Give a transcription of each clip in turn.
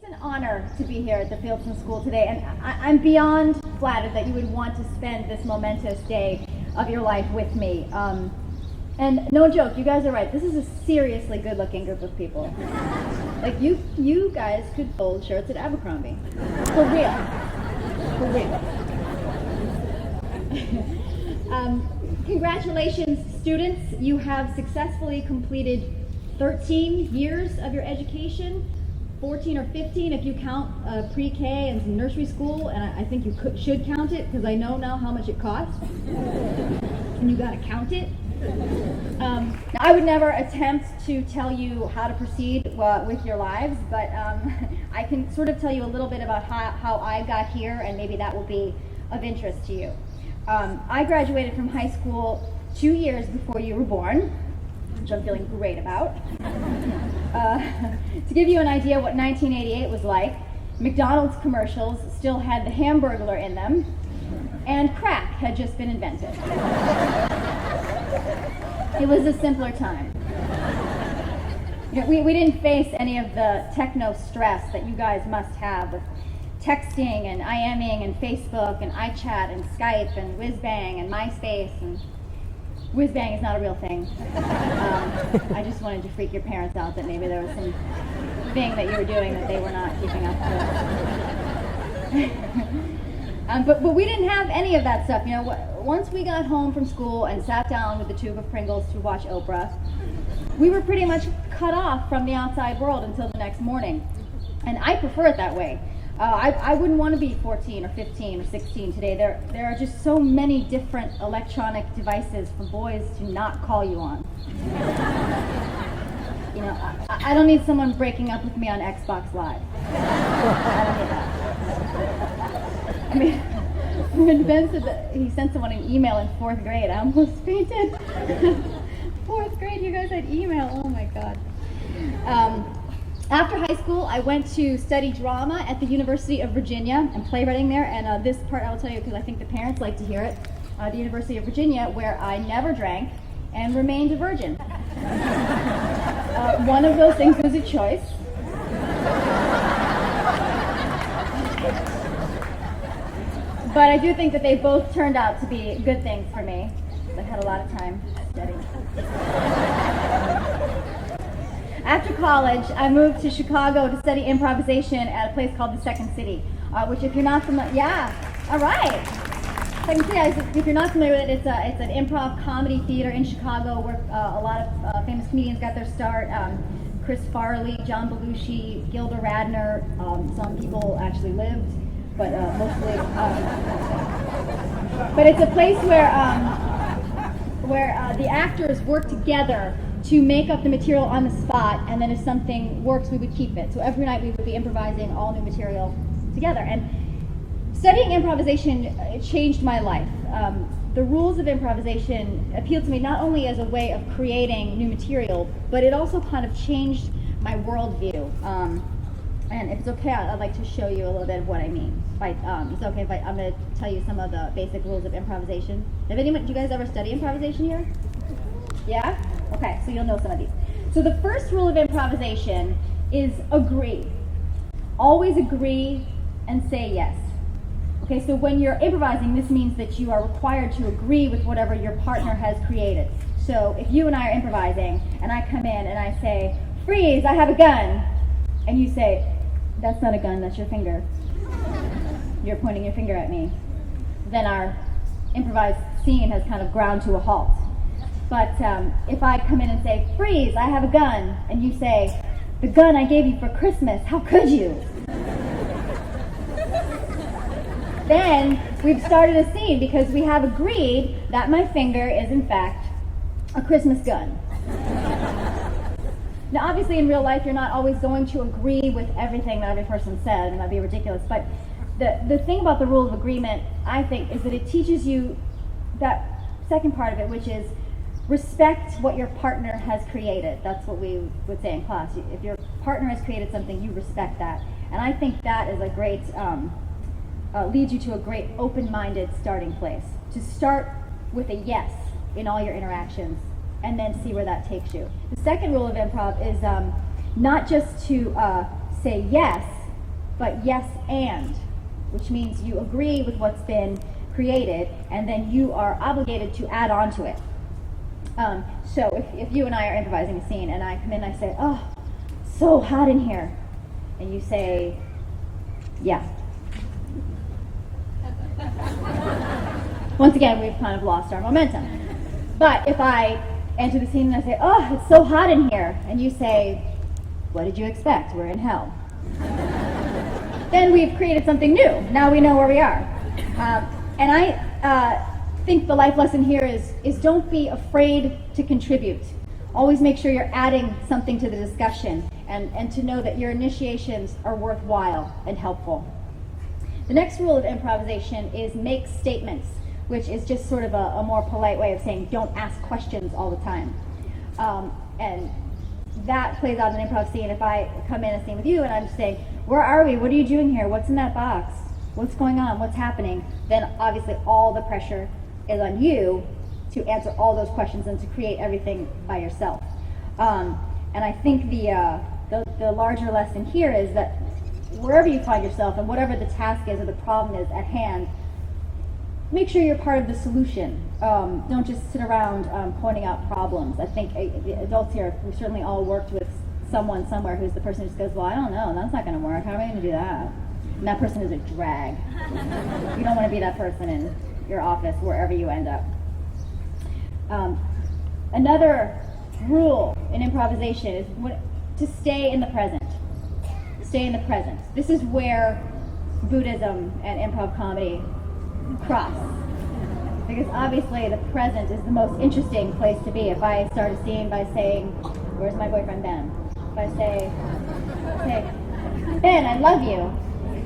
It's an honor to be here at the Fieldston School today, and I'm beyond flattered that you would want to spend this momentous day of your life with me. And no joke, you guys are right. This is a seriously good-looking group of people. Like you guys could fold shirts at Abercrombie, for real, for real. Congratulations, students. You have successfully completed 13 years of your education. 14 or 15 if you count pre-K and some nursery school, and I think you should count it because I know now how much it costs, and you gotta count it. Now, I would never attempt to tell you how to proceed with your lives, but I can sort of tell you a little bit about how I got here, and maybe that will be of interest to you. I graduated from high school 2 years before you were born, which I'm feeling great about. To give you an idea what 1988 was like, McDonald's commercials still had the Hamburglar in them, and crack had just been invented. It was a simpler time. You know, we didn't face any of the techno stress that you guys must have with texting and IMing and Facebook and iChat and Skype and Whizbang and MySpace. And Whizbang is not a real thing. I just wanted to freak your parents out that maybe there was some thing that you were doing that they were not keeping up with. But we didn't have any of that stuff. You know, once we got home from school and sat down with a tube of Pringles to watch Oprah, we were pretty much cut off from the outside world until the next morning. And I prefer it that way. I wouldn't want to be 14 or 15 or 16 today. There are just so many different electronic devices for boys to not call you on. You know, I don't need someone breaking up with me on Xbox Live. I don't need that. I mean, when Ben said that he sent someone an email in 4th grade, I almost fainted. 4th grade, you guys had email, oh my God. After high school, I went to study drama at the University of Virginia and playwriting there, and this part I'll tell you because I think the parents like to hear it. The University of Virginia, where I never drank and remained a virgin. One of those things was a choice. But I do think that they both turned out to be good things for me. I had a lot of time studying. After college, I moved to Chicago to study improvisation at a place called the Second City, which if you're not familiar, yeah, all right. Second City, if you're not familiar with it, it's an improv comedy theater in Chicago where a lot of famous comedians got their start. Chris Farley, John Belushi, Gilda Radner, some people actually lived, but mostly. But it's a place where the actors work together to make up the material on the spot, and then if something works, we would keep it. So every night we would be improvising all new material together. And studying improvisation, it changed my life. The rules of improvisation appealed to me not only as a way of creating new material, but it also kind of changed my worldview. And if it's okay, I'd like to show you a little bit of what I mean. It's okay if I'm going to tell you some of the basic rules of improvisation. Do you guys ever study improvisation here? Yeah? Okay, so you'll know some of these. So the first rule of improvisation is agree. Always agree and say yes. Okay, so when you're improvising, this means that you are required to agree with whatever your partner has created. So if you and I are improvising, and I come in and I say, freeze, I have a gun, and you say, that's not a gun, that's your finger. You're pointing your finger at me. Then our improvised scene has kind of ground to a halt. But if I come in and say, freeze, I have a gun, and you say, the gun I gave you for Christmas, how could you? Then we've started a scene because we have agreed that my finger is in fact a Christmas gun. Now obviously in real life you're not always going to agree with everything that every person said, and that'd be ridiculous, but the thing about the rule of agreement, I think, is that it teaches you that second part of it, which is respect what your partner has created. That's what we would say in class. If your partner has created something, you respect that. And I think that is a great, leads you to a great open-minded starting place. To start with a yes in all your interactions, and then see where that takes you. The second rule of improv is not just to say yes, but yes and, which means you agree with what's been created, and then you are obligated to add on to it. So if you and I are improvising a scene, and I come in and I say, oh, so hot in here, and you say, yeah. Once again, we've kind of lost our momentum. But if I enter the scene and I say, oh, it's so hot in here, and you say, what did you expect? We're in hell. Then we've created something new. Now we know where we are. And I think the life lesson here is don't be afraid to contribute. Always make sure you're adding something to the discussion, and to know that your initiations are worthwhile and helpful. The next rule of improvisation is make statements, which is just sort of a more polite way of saying don't ask questions all the time. And that plays out in an improv scene. If I come in a scene with you and I'm saying, where are we? What are you doing here? What's in that box? What's going on? What's happening? Then obviously all the pressure is on you to answer all those questions and to create everything by yourself. And I think the larger lesson here is that wherever you find yourself and whatever the task is or the problem is at hand, make sure you're part of the solution. Don't just sit around pointing out problems. I think the adults here, we certainly all worked with someone somewhere who's the person who just goes, well, I don't know, that's not going to work. How am I going to do that? And that person is a drag. You don't want to be that person in your office, wherever you end up. Another rule in improvisation is to stay in the present. Stay in the present. This is where Buddhism and improv comedy cross. Because obviously the present is the most interesting place to be. If I start a scene by saying, where's my boyfriend Ben? If I say, Ben, I love you.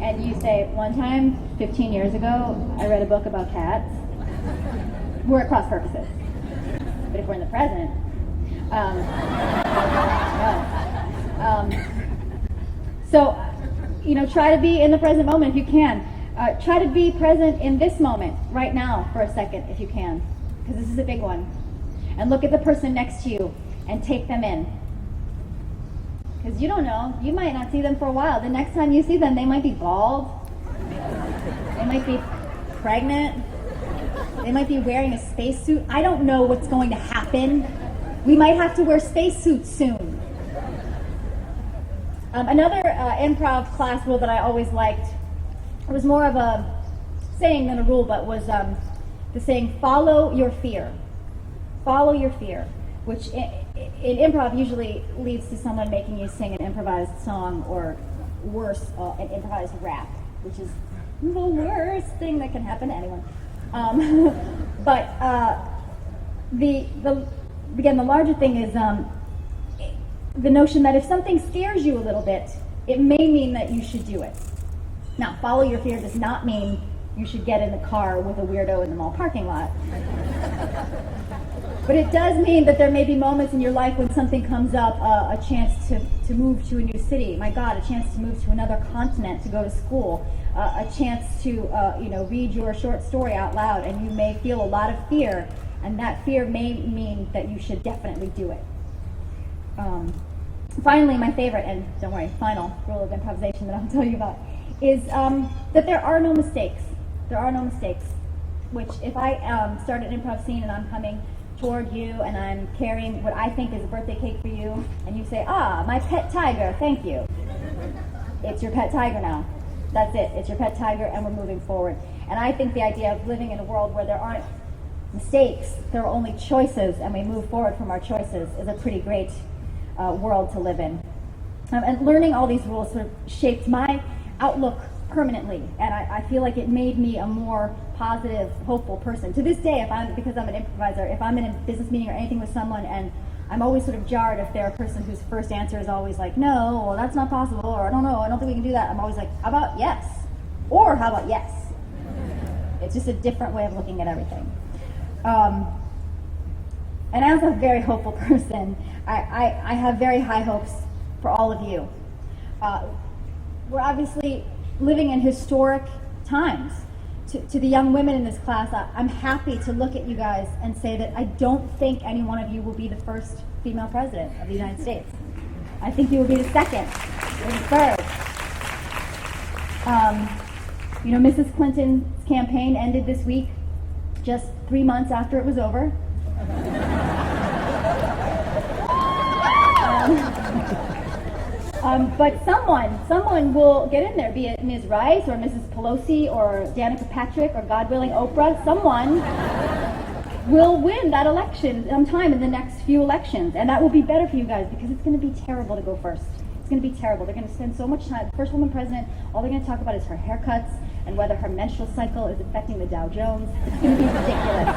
And you say, one time, 15 years ago, I read a book about cats. We're at cross purposes. But if we're in the present, so, try to be in the present moment if you can. Try to be present in this moment, right now, for a second, if you can, because this is a big one. And look at the person next to you and take them in. Because you don't know, you might not see them for a while. The next time you see them, they might be bald. They might be pregnant. They might be wearing a spacesuit. I don't know what's going to happen. We might have to wear spacesuits soon. Another improv class rule that I always liked, it was more of a saying than a rule, but was the saying, follow your fear. Follow your fear, which in improv usually leads to someone making you sing an improvised song, or worse, an improvised rap, which is the worst thing that can happen to anyone. But the larger thing is the notion that if something scares you a little bit, it may mean that you should do it. Now, follow your fear does not mean you should get in the car with a weirdo in the mall parking lot. But it does mean that there may be moments in your life when something comes up, a chance to move to a new city, my God, a chance to move to another continent to go to school, a chance to read your short story out loud, and you may feel a lot of fear, and that fear may mean that you should definitely do it. Finally, my favorite, and don't worry, final rule of improvisation that I'll tell you about, is that there are no mistakes. There are no mistakes. Which, if I start an improv scene and I'm coming toward you and I'm carrying what I think is a birthday cake for you, and you say, my pet tiger, thank you. It's your pet tiger now. That's it. It's your pet tiger, and we're moving forward. And I think the idea of living in a world where there aren't mistakes, there are only choices, and we move forward from our choices is a pretty great world to live in. And learning all these rules sort of shaped my outlook permanently, and I feel like it made me a more positive, hopeful person. To this day, because I'm an improviser, if I'm in a business meeting or anything with someone, and I'm always sort of jarred if they're a person whose first answer is always like, no, well, that's not possible, or I don't know, I don't think we can do that. I'm always like, how about yes? Or how about yes? It's just a different way of looking at everything. And as a very hopeful person, I have very high hopes for all of you. We're obviously living in historic times. To the young women in this class, I'm happy to look at you guys and say that I don't think any one of you will be the first female president of the United States. I think you will be the second or the third. Mrs. Clinton's campaign ended this week, just 3 months after it was over. But someone will get in there, be it Ms. Rice or Mrs. Pelosi or Danica Patrick or, God willing, Oprah. Someone will win that election sometime in the next few elections. And that will be better for you guys because it's going to be terrible to go first. It's going to be terrible. They're going to spend so much time. The first woman president, all they're going to talk about is her haircuts and whether her menstrual cycle is affecting the Dow Jones. It's going to be ridiculous.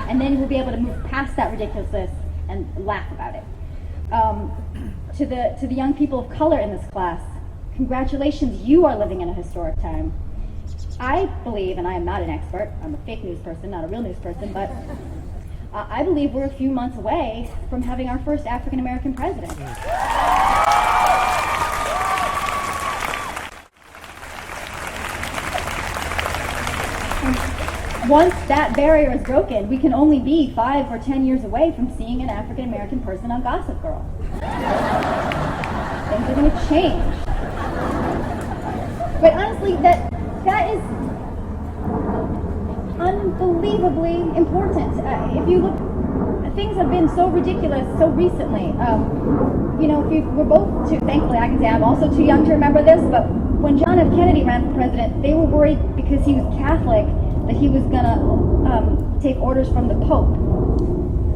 And then we'll be able to move past that ridiculousness and laugh about it. To the young people of color in this class, congratulations, you are living in a historic time. I believe, and I am not an expert, I'm a fake news person, not a real news person, but I believe we're a few months away from having our first African American president. Once that barrier is broken, we can only be 5 or 10 years away from seeing an African American person on Gossip Girl. Things are going to change. But honestly, that is unbelievably important. If you look, things have been so ridiculous so recently. We're both too, thankfully I can say I'm also too young to remember this, but when John F. Kennedy ran for president, they were worried because he was Catholic that he was going to take orders from the Pope.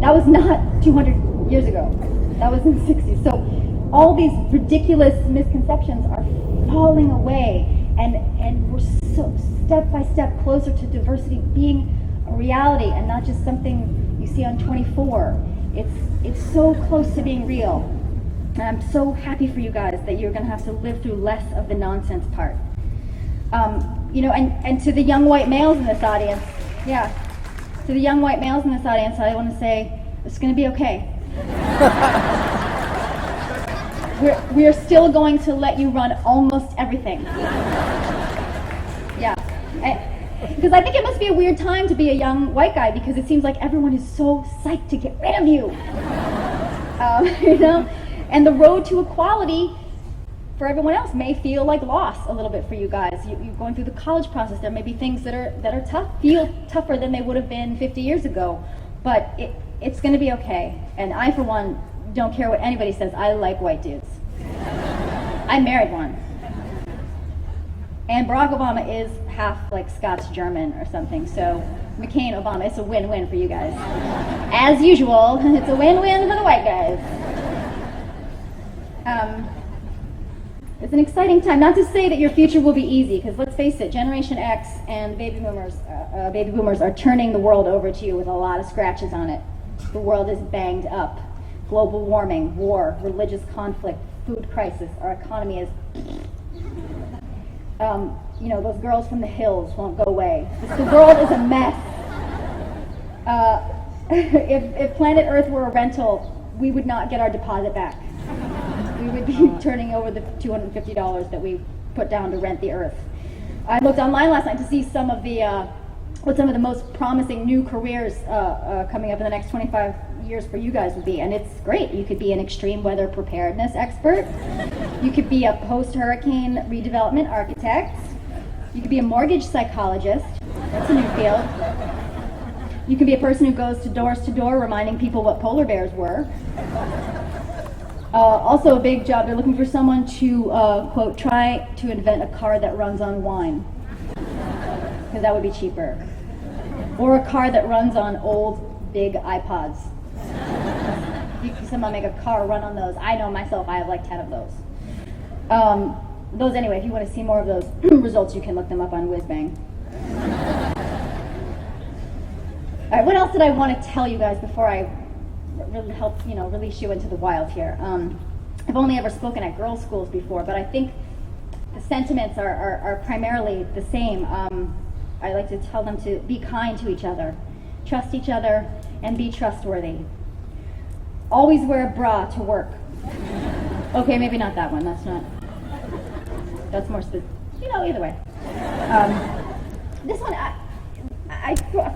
That was not 200 years ago. That was in the 60s. So all these ridiculous misconceptions are falling away, and we're so step by step closer to diversity being a reality and not just something you see on 24. It's so close to being real. And I'm so happy for you guys that you're going to have to live through less of the nonsense part. And to the young white males in this audience, to the young white males in this audience, I want to say, it's going to be okay. We're still going to let you run almost everything. Because I think it must be a weird time to be a young white guy because it seems like everyone is so psyched to get rid of you. And the road to equality for everyone else may feel like loss a little bit for you guys. You're going through the college process. There may be things that are tough, feel tougher than they would have been 50 years ago, but it's going to be okay. And I, for one, don't care what anybody says. I like white dudes. I married one. And Barack Obama is half like Scots German or something, so McCain, Obama, it's a win-win for you guys. As usual, it's a win-win for the white guys. It's an exciting time. Not to say that your future will be easy, because let's face it, Generation X and baby boomers are turning the world over to you with a lot of scratches on it. The world is banged up. Global warming, war, religious conflict, food crisis. Our economy is... those girls from the hills won't go away. The world is a mess. If planet Earth were a rental, we would not get our deposit back. We would be turning over the $250 that we put down to rent the Earth. I looked online last night to see some of the most promising new careers coming up in the next 25 years for you guys would be, and it's great. You could be an extreme weather preparedness expert. You could be a post-hurricane redevelopment architect. You could be a mortgage psychologist. That's a new field. You could be a person who goes to door reminding people what polar bears were. Also a big job, they're looking for someone to, quote, try to invent a car that runs on wine. Because that would be cheaper. Or a car that runs on old, big iPods. You can somehow make a car run on those. I know myself, I have like 10 of those. Those anyway, if you want to see more of those results, you can look them up on Whizbang. All right, what else did I want to tell you guys before I really help, release you into the wild here? I've only ever spoken at girls' schools before, but I think the sentiments are primarily the same. I like to tell them to be kind to each other, trust each other, and be trustworthy. Always wear a bra to work. Okay, maybe not that one. That's more specific. Either way. This one,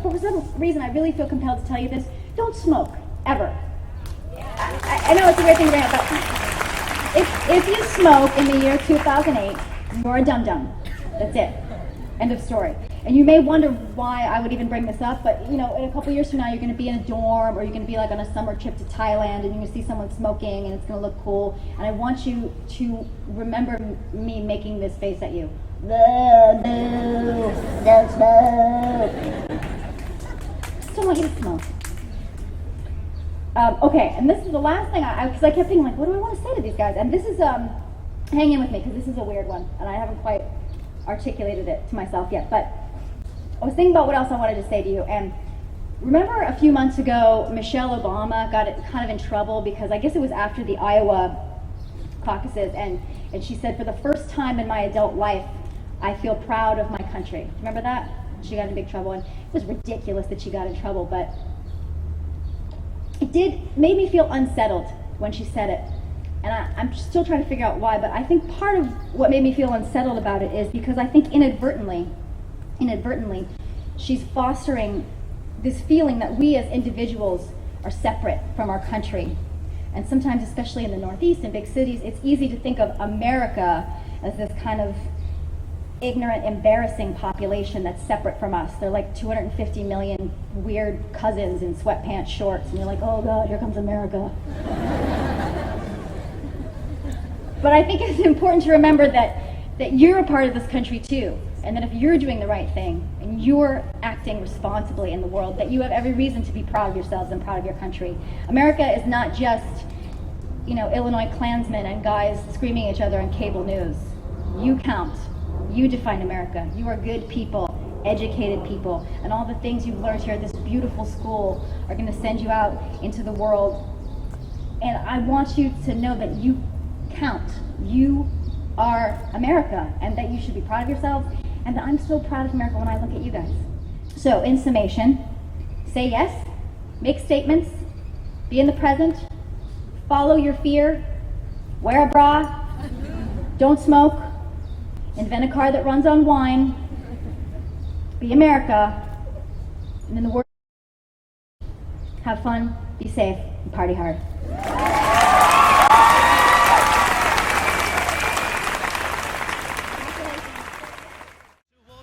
for some reason, I really feel compelled to tell you this. Don't smoke, ever. I know it's a weird thing to bring up, but if you smoke in the year 2008, you're a dum-dum. That's it. End of story. And you may wonder why I would even bring this up, but in a couple years from now, you're going to be in a dorm, or you're going to be like on a summer trip to Thailand, and you're going to see someone smoking, and it's going to look cool. And I want you to remember me making this face at you. No, don't smoke. Still want you to smoke. Okay, and this is the last thing, because I kept thinking, like, what do I want to say to these guys? And this is, hang in with me, because this is a weird one, and I haven't quite articulated it to myself yet, but I was thinking about what else I wanted to say to you. And remember a few months ago, Michelle Obama got kind of in trouble because I guess it was after the Iowa caucuses, and she said, for the first time in my adult life, I feel proud of my country. Remember that? She got in big trouble, and it was ridiculous that she got in trouble, but it made me feel unsettled when she said it. And I'm still trying to figure out why, but I think part of what made me feel unsettled about it is because I think inadvertently, she's fostering this feeling that we as individuals are separate from our country. And sometimes, especially in the Northeast and big cities, it's easy to think of America as this kind of ignorant, embarrassing population that's separate from us. They're like 250 million weird cousins in sweatpants shorts, and you're like, oh God, here comes America. But I think it's important to remember that you're a part of this country too, and that if you're doing the right thing and you're acting responsibly in the world, that you have every reason to be proud of yourselves and proud of your country. America is not just, Illinois Klansmen and guys screaming at each other on cable news. You count. You define America. You are good people, educated people, and all the things you've learned here at this beautiful school are going to send you out into the world. And I want you to know that you count. You are America, and that you should be proud of yourself, and that I'm so proud of America when I look at you guys. So, in summation, say yes, make statements, be in the present, follow your fear, wear a bra, don't smoke, invent a car that runs on wine, be America, and in the world, have fun, be safe, and party hard.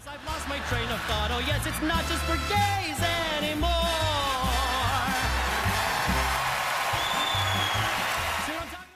I've lost my train of thought. Oh yes, it's not just for gays anymore.